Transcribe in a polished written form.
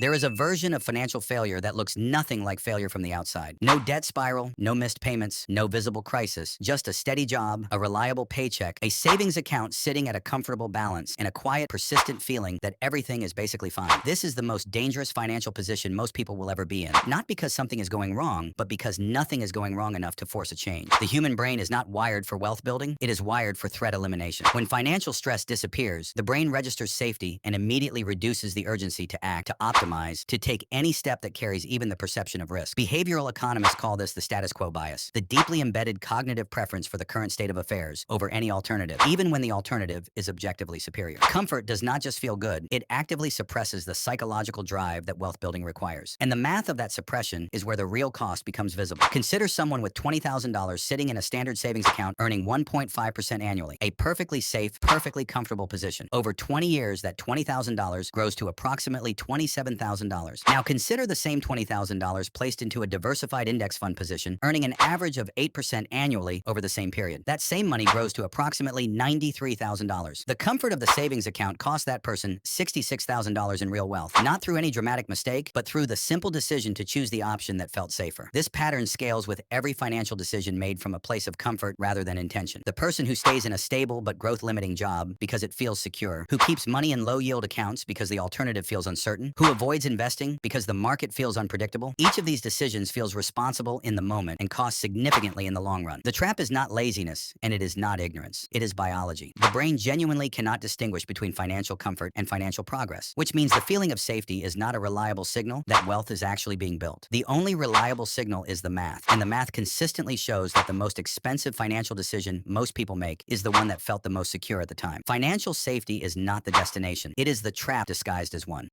There is a version of financial failure that looks nothing like failure from the outside. No debt spiral, no missed payments, no visible crisis, just a steady job, a reliable paycheck, a savings account sitting at a comfortable balance, and a quiet, persistent feeling that everything is basically fine. This is the most dangerous financial position most people will ever be in. Not because something is going wrong, but because nothing is going wrong enough to force a change. The human brain is not wired for wealth building, it is wired for threat elimination. When financial stress disappears, the brain registers safety and immediately reduces the urgency to act, to optimize, to take any step that carries even the perception of risk. Behavioral economists call this the status quo bias, the deeply embedded cognitive preference for the current state of affairs over any alternative, even when the alternative is objectively superior. Comfort does not just feel good, it actively suppresses the psychological drive that wealth building requires. And the math of that suppression is where the real cost becomes visible. Consider someone with $20,000 sitting in a standard savings account earning 1.5% annually, a perfectly safe, perfectly comfortable position. Over 20 years, that $20,000 grows to approximately $27,000. Now consider the same $20,000 placed into a diversified index fund position, earning an average of 8% annually over the same period. That same money grows to approximately $93,000. The comfort of the savings account cost that person $66,000 in real wealth, not through any dramatic mistake, but through the simple decision to choose the option that felt safer. This pattern scales with every financial decision made from a place of comfort rather than intention. The person who stays in a stable but growth-limiting job because it feels secure, who keeps money in low-yield accounts because the alternative feels uncertain, who avoids investing because the market feels unpredictable. Each of these decisions feels responsible in the moment and costs significantly in the long run. The trap is not laziness, and it is not ignorance. It is biology. The brain genuinely cannot distinguish between financial comfort and financial progress, which means the feeling of safety is not a reliable signal that wealth is actually being built. The only reliable signal is the math, and the math consistently shows that the most expensive financial decision most people make is the one that felt the most secure at the time. Financial safety is not the destination. It is the trap disguised as one.